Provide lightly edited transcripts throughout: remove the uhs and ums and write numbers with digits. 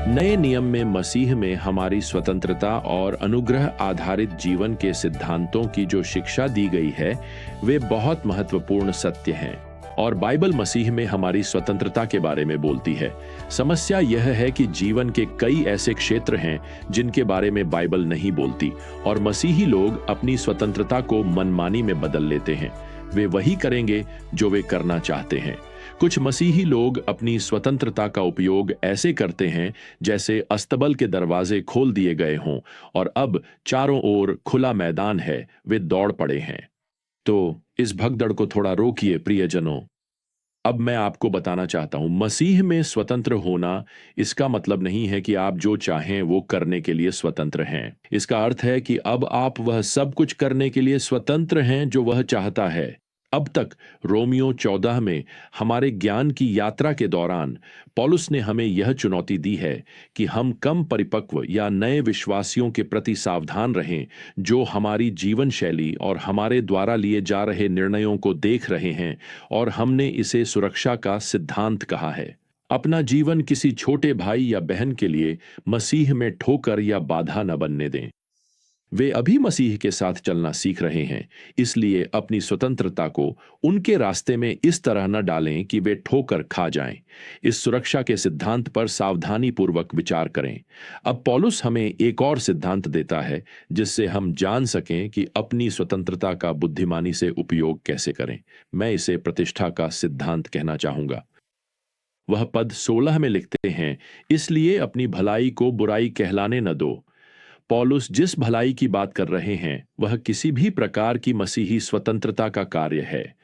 नए नियम में मसीह में हमारी स्वतंत्रता और अनुग्रह आधारित जीवन के सिद्धांतों की जो शिक्षा दी गई है, वे बहुत महत्वपूर्ण सत्य हैं। और बाइबल मसीह में हमारी स्वतंत्रता के बारे में बोलती है। समस्या यह है कि जीवन के कई ऐसे क्षेत्र हैं जिनके बारे में बाइबल नहीं बोलती, और मसीही लोग अपनी स्वतंत्रता को मनमानी में बदल लेते हैं। वे वही करेंगे जो वे करना चाहते हैं। कुछ मसीही लोग अपनी स्वतंत्रता का उपयोग ऐसे करते हैं जैसे अस्तबल के दरवाजे खोल दिए गए हों और अब चारों ओर खुला मैदान है, वे दौड़ पड़े हैं। तो इस भगदड़ को थोड़ा रोकिए प्रियजनों। अब मैं आपको बताना चाहता हूं, मसीह में स्वतंत्र होना इसका मतलब नहीं है कि आप जो चाहें वो करने के लिए स्वतंत्र हैं। इसका अर्थ है कि अब आप वह सब कुछ करने के लिए स्वतंत्र हैं जो वह चाहता है। अब तक रोमियो 14 में हमारे ज्ञान की यात्रा के दौरान पौलुस ने हमें यह चुनौती दी है कि हम कम परिपक्व या नए विश्वासियों के प्रति सावधान रहें, जो हमारी जीवन शैली और हमारे द्वारा लिए जा रहे निर्णयों को देख रहे हैं, और हमने इसे सुरक्षा का सिद्धांत कहा है। अपना जीवन किसी छोटे भाई या बहन के लिए मसीह में ठोकर या बाधा न बनने दें। वे अभी मसीह के साथ चलना सीख रहे हैं, इसलिए अपनी स्वतंत्रता को उनके रास्ते में इस तरह न डालें कि वे ठोकर खा जाएं। इस सुरक्षा के सिद्धांत पर सावधानी पूर्वक विचार करें। अब पौलुस हमें एक और सिद्धांत देता है जिससे हम जान सकें कि अपनी स्वतंत्रता का बुद्धिमानी से उपयोग कैसे करें। मैं इसे प्रतिष्ठा का सिद्धांत कहना चाहूंगा। वह पद 16 में लिखते हैं, इसलिए अपनी भलाई को बुराई कहलाने न दो। पौलुस जिस भलाई की बात कर रहे हैं वह किसी भी प्रकार की मसीही स्वतंत्रता का कार्य है।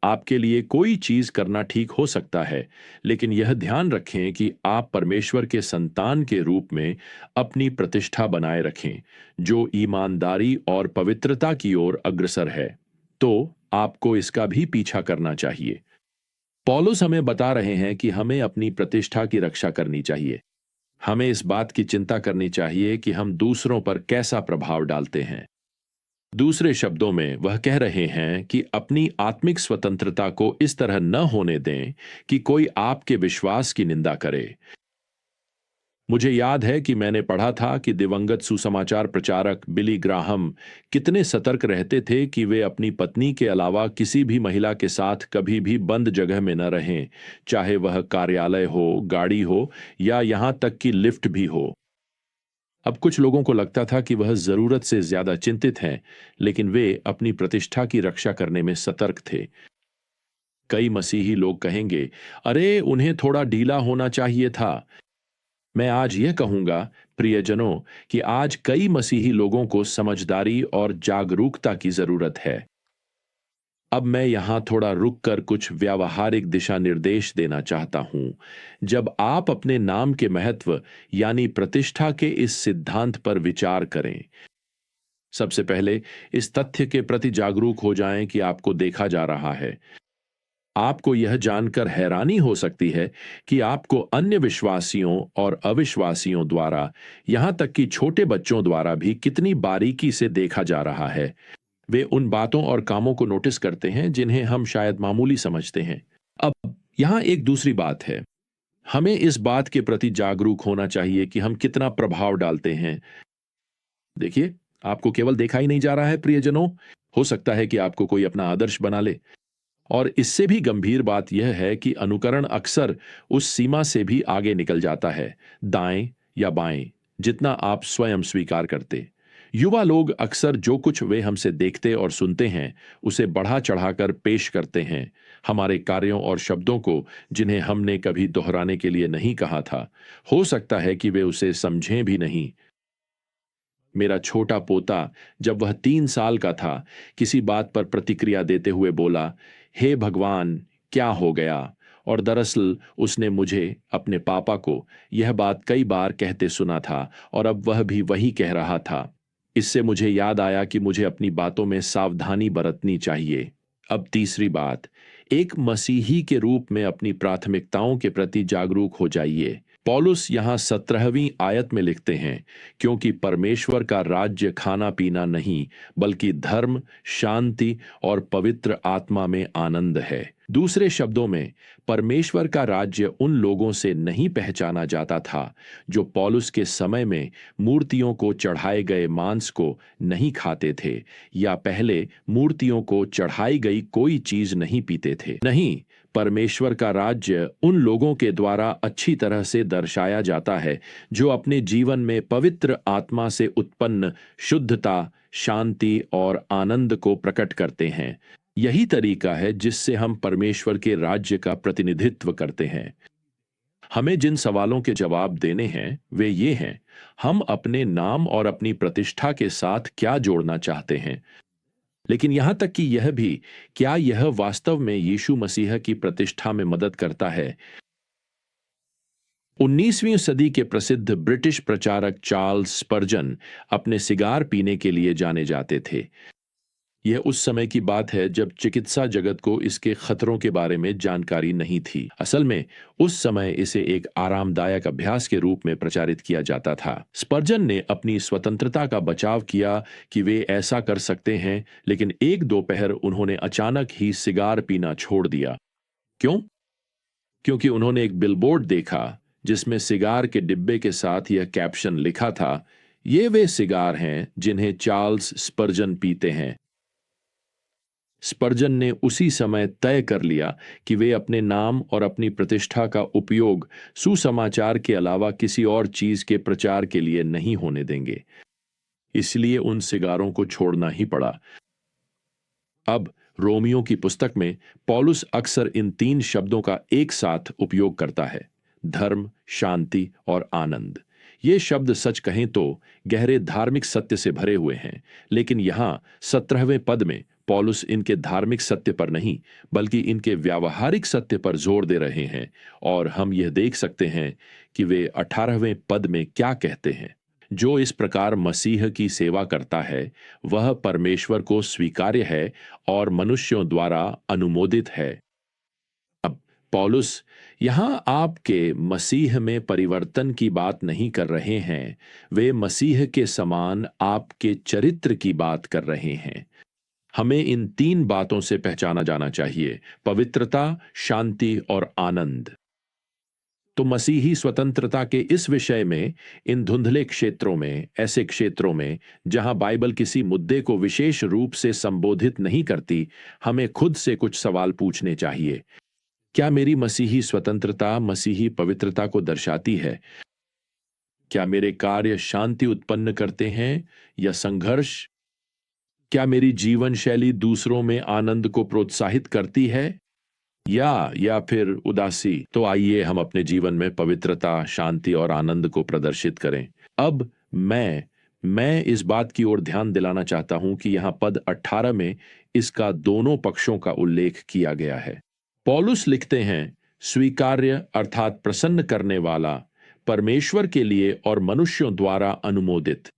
आपके लिए कोई चीज करना ठीक हो सकता है, लेकिन यह ध्यान रखें कि आप परमेश्वर के संतान के रूप में अपनी प्रतिष्ठा बनाए रखें, जो ईमानदारी और पवित्रता की ओर अग्रसर है। तो आपको इसका भी पीछा करना चाहिए। पौलुस हमें बता रहे हैं कि हमें अपनी प्रतिष्ठा की रक्षा करनी चाहिए। हमें इस बात की चिंता करनी चाहिए कि हम दूसरों पर कैसा प्रभाव डालते हैं। दूसरे शब्दों में वह कह रहे हैं कि अपनी आत्मिक स्वतंत्रता को इस तरह न होने दें कि कोई आपके विश्वास की निंदा करे। मुझे याद है कि मैंने पढ़ा था कि दिवंगत सुसमाचार प्रचारक बिली ग्राहम कितने सतर्क रहते थे कि वे अपनी पत्नी के अलावा किसी भी महिला के साथ कभी भी बंद जगह में न रहें, चाहे वह कार्यालय हो, गाड़ी हो या यहां तक कि लिफ्ट भी हो। अब कुछ लोगों को लगता था कि वह जरूरत से ज्यादा चिंतित हैं, लेकिन वे अपनी प्रतिष्ठा की रक्षा करने में सतर्क थे। कई मसीही लोग कहेंगे, अरे उन्हें थोड़ा ढीला होना चाहिए था। मैं आज यह कहूंगा प्रियजनों कि आज कई मसीही लोगों को समझदारी और जागरूकता की जरूरत है। अब मैं यहां थोड़ा रुककर कुछ व्यावहारिक दिशा निर्देश देना चाहता हूं। जब आप अपने नाम के महत्व यानी प्रतिष्ठा के इस सिद्धांत पर विचार करें, सबसे पहले इस तथ्य के प्रति जागरूक हो जाएं कि आपको देखा जा रहा है। आपको यह जानकर हैरानी हो सकती है कि आपको अन्य विश्वासियों और अविश्वासियों द्वारा, यहां तक कि छोटे बच्चों द्वारा भी कितनी बारीकी से देखा जा रहा है। वे उन बातों और कामों को नोटिस करते हैं जिन्हें हम शायद मामूली समझते हैं। अब यहां एक दूसरी बात है। हमें इस बात के प्रति जागरूक होना चाहिए कि हम कितना प्रभाव डालते हैं। देखिए, आपको केवल देखा ही नहीं जा रहा है प्रियजनों, हो सकता है कि आपको कोई अपना आदर्श बना ले। और इससे भी गंभीर बात यह है कि अनुकरण अक्सर उस सीमा से भी आगे निकल जाता है, दाएं या बाएं, जितना आप स्वयं स्वीकार करते। युवा लोग अक्सर जो कुछ वे हमसे देखते और सुनते हैं उसे बढ़ा चढ़ाकर पेश करते हैं, हमारे कार्यों और शब्दों को जिन्हें हमने कभी दोहराने के लिए नहीं कहा था। हो सकता है कि वे उसे समझें भी नहीं। मेरा छोटा पोता जब वह 3 साल का था, किसी बात पर प्रतिक्रिया देते हुए बोला, हे भगवान, क्या हो गया। और दरअसल उसने मुझे, अपने पापा को, यह बात कई बार कहते सुना था और अब वह भी वही कह रहा था। इससे मुझे याद आया कि मुझे अपनी बातों में सावधानी बरतनी चाहिए। अब तीसरी बात, एक मसीही के रूप में अपनी प्राथमिकताओं के प्रति जागरूक हो जाइए। पौलुस यहाँ 17वीं आयत में लिखते हैं, क्योंकि परमेश्वर का राज्य खाना पीना नहीं, बल्कि धर्म, शांति और पवित्र आत्मा में आनंद है। दूसरे शब्दों में, परमेश्वर का राज्य उन लोगों से नहीं पहचाना जाता था जो पौलुस के समय में मूर्तियों को चढ़ाए गए मांस को नहीं खाते थे या पहले मूर्तियों को चढ़ाई गई कोई चीज नहीं पीते थे। नहीं, परमेश्वर का राज्य उन लोगों के द्वारा अच्छी तरह से दर्शाया जाता है जो अपने जीवन में पवित्र आत्मा से उत्पन्न शुद्धता, शांति और आनंद को प्रकट करते हैं। यही तरीका है जिससे हम परमेश्वर के राज्य का प्रतिनिधित्व करते हैं। हमें जिन सवालों के जवाब देने हैं वे ये हैं, हम अपने नाम और अपनी प्रतिष्ठा के साथ क्या जोड़ना चाहते हैं, लेकिन यहां तक कि यह भी, क्या यह वास्तव में यीशु मसीह की प्रतिष्ठा में मदद करता है। 19वीं सदी के प्रसिद्ध ब्रिटिश प्रचारक चार्ल्स स्पर्जन अपने सिगार पीने के लिए जाने जाते थे। यह उस समय की बात है जब चिकित्सा जगत को इसके खतरों के बारे में जानकारी नहीं थी। असल में उस समय इसे एक आरामदायक अभ्यास के रूप में प्रचारित किया जाता था। स्पर्जन ने अपनी स्वतंत्रता का बचाव किया कि वे ऐसा कर सकते हैं, लेकिन एक दोपहर उन्होंने अचानक ही सिगार पीना छोड़ दिया। क्यों? क्योंकि उन्होंने एक बिलबोर्ड देखा जिसमें सिगार के डिब्बे के साथ यह कैप्शन लिखा था, ये वे सिगार हैं जिन्हें चार्ल्स स्पर्जन पीते हैं। स्पर्जन ने उसी समय तय कर लिया कि वे अपने नाम और अपनी प्रतिष्ठा का उपयोग सुसमाचार के अलावा किसी और चीज के प्रचार के लिए नहीं होने देंगे। इसलिए उन सिगारों को छोड़ना ही पड़ा। अब रोमियो की पुस्तक में पौलुस अक्सर इन 3 शब्दों का एक साथ उपयोग करता है, धर्म, शांति और आनंद। ये शब्द सच कहें तो गहरे धार्मिक सत्य से भरे हुए हैं, लेकिन यहां 17वें पद में पौलुस इनके धार्मिक सत्य पर नहीं बल्कि इनके व्यावहारिक सत्य पर जोर दे रहे हैं। और हम यह देख सकते हैं कि वे 18वें पद में क्या कहते हैं, जो इस प्रकार मसीह की सेवा करता है वह परमेश्वर को स्वीकार्य है और मनुष्यों द्वारा अनुमोदित है। अब पौलुस यहां आपके मसीह में परिवर्तन की बात नहीं कर रहे हैं, वे मसीह के समान आपके चरित्र की बात कर रहे हैं। हमें इन 3 बातों से पहचाना जाना चाहिए, पवित्रता, शांति और आनंद। तो मसीही स्वतंत्रता के इस विषय में, इन धुंधले क्षेत्रों में, ऐसे क्षेत्रों में जहां बाइबल किसी मुद्दे को विशेष रूप से संबोधित नहीं करती, हमें खुद से कुछ सवाल पूछने चाहिए। क्या मेरी मसीही स्वतंत्रता मसीही पवित्रता को दर्शाती है? क्या मेरे कार्य शांति उत्पन्न करते हैं या संघर्ष? क्या मेरी जीवन शैली दूसरों में आनंद को प्रोत्साहित करती है या फिर उदासी? तो आइए हम अपने जीवन में पवित्रता, शांति और आनंद को प्रदर्शित करें। अब मैं इस बात की ओर ध्यान दिलाना चाहता हूं कि यहां पद 18 में इसका दोनों पक्षों का उल्लेख किया गया है। पौलुस लिखते हैं, स्वीकार्य अर्थात प्रसन्न करने वाला, परमेश्वर के लिए और मनुष्यों द्वारा अनुमोदित।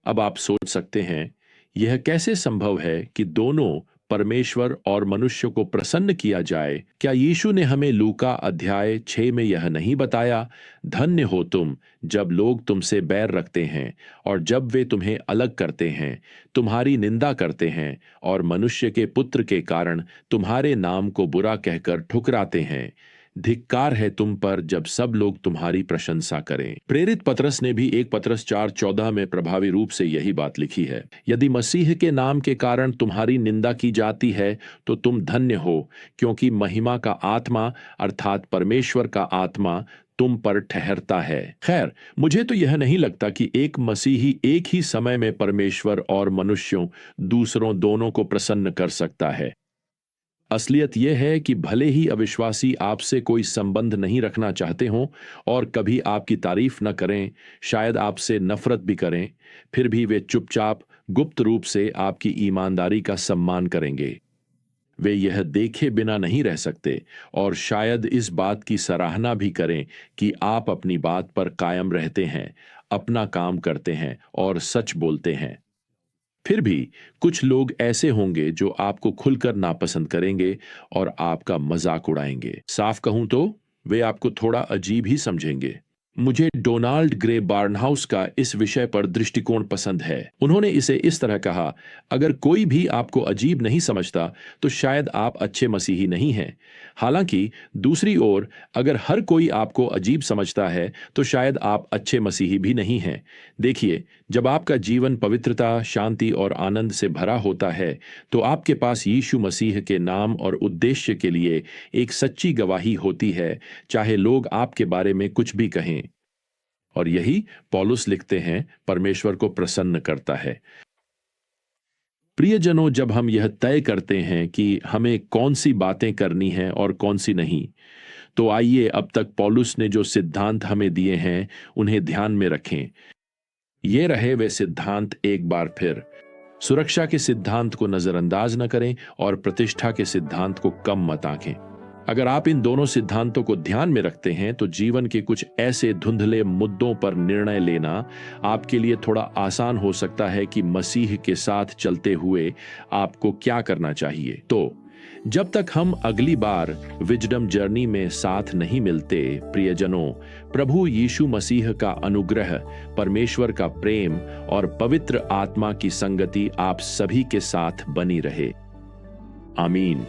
अब आप सोच सकते हैं, यह कैसे संभव है कि दोनों परमेश्वर और मनुष्य को प्रसन्न किया जाए? क्या यीशु ने हमें लूका अध्याय 6 में यह नहीं बताया, धन्य हो तुम जब लोग तुमसे बैर रखते हैं और जब वे तुम्हें अलग करते हैं, तुम्हारी निंदा करते हैं और मनुष्य के पुत्र के कारण तुम्हारे नाम को बुरा कहकर ठुकराते हैं? धिक्कार है तुम पर जब सब लोग तुम्हारी प्रशंसा करें। प्रेरित पतरस ने भी 1 पतरस 4:14 में प्रभावी रूप से यही बात लिखी है, यदि मसीह के नाम के कारण तुम्हारी निंदा की जाती है तो तुम धन्य हो, क्योंकि महिमा का आत्मा अर्थात परमेश्वर का आत्मा तुम पर ठहरता है। खैर, मुझे तो यह नहीं लगता कि एक मसीही एक ही समय में परमेश्वर और मनुष्यों दूसरों दोनों को प्रसन्न कर सकता है। असलियत यह है कि भले ही अविश्वासी आपसे कोई संबंध नहीं रखना चाहते हों और कभी आपकी तारीफ न करें, शायद आपसे नफरत भी करें, फिर भी वे चुपचाप गुप्त रूप से आपकी ईमानदारी का सम्मान करेंगे। वे यह देखे बिना नहीं रह सकते और शायद इस बात की सराहना भी करें कि आप अपनी बात पर कायम रहते हैं, अपना काम करते हैं और सच बोलते हैं। फिर भी कुछ लोग ऐसे होंगे जो आपको खुलकर नापसंद करेंगे और आपका मजाक उड़ाएंगे। साफ कहूं तो वे आपको थोड़ा अजीब ही समझेंगे। मुझे डोनाल्ड ग्रे बार्नहाउस का इस विषय पर दृष्टिकोण पसंद है। उन्होंने इसे इस तरह कहा, अगर कोई भी आपको अजीब नहीं समझता तो शायद आप अच्छे मसीही नहीं हैं। हालांकि दूसरी ओर, अगर हर कोई आपको अजीब समझता है तो शायद आप अच्छे मसीही भी नहीं हैं। देखिए, जब आपका जीवन पवित्रता, शांति और आनंद से भरा होता है तो आपके पास यीशु मसीह के नाम और उद्देश्य के लिए एक सच्ची गवाही होती है, चाहे लोग आपके बारे में कुछ भी कहें। और यही पौलुस लिखते हैं परमेश्वर को प्रसन्न करता है। प्रियजनों, जब हम यह तय करते हैं कि हमें कौन सी बातें करनी हैं और कौन सी नहीं, तो आइए अब तक पौलुस ने जो सिद्धांत हमें दिए हैं उन्हें ध्यान में रखें। ये रहे वे सिद्धांत एक बार फिर। सुरक्षा के सिद्धांत को नजरअंदाज न करें और प्रतिष्ठा के सिद्धांत को कम मत आंकें। अगर आप इन दोनों सिद्धांतों को ध्यान में रखते हैं तो जीवन के कुछ ऐसे धुंधले मुद्दों पर निर्णय लेना आपके लिए थोड़ा आसान हो सकता है कि मसीह के साथ चलते हुए आपको क्या करना चाहिए। तो जब तक हम अगली बार विजडम जर्नी में साथ नहीं मिलते, प्रियजनों, प्रभु यीशु मसीह का अनुग्रह, परमेश्वर का प्रेम और पवित्र आत्मा की संगति आप सभी के साथ बनी रहे। आमीन।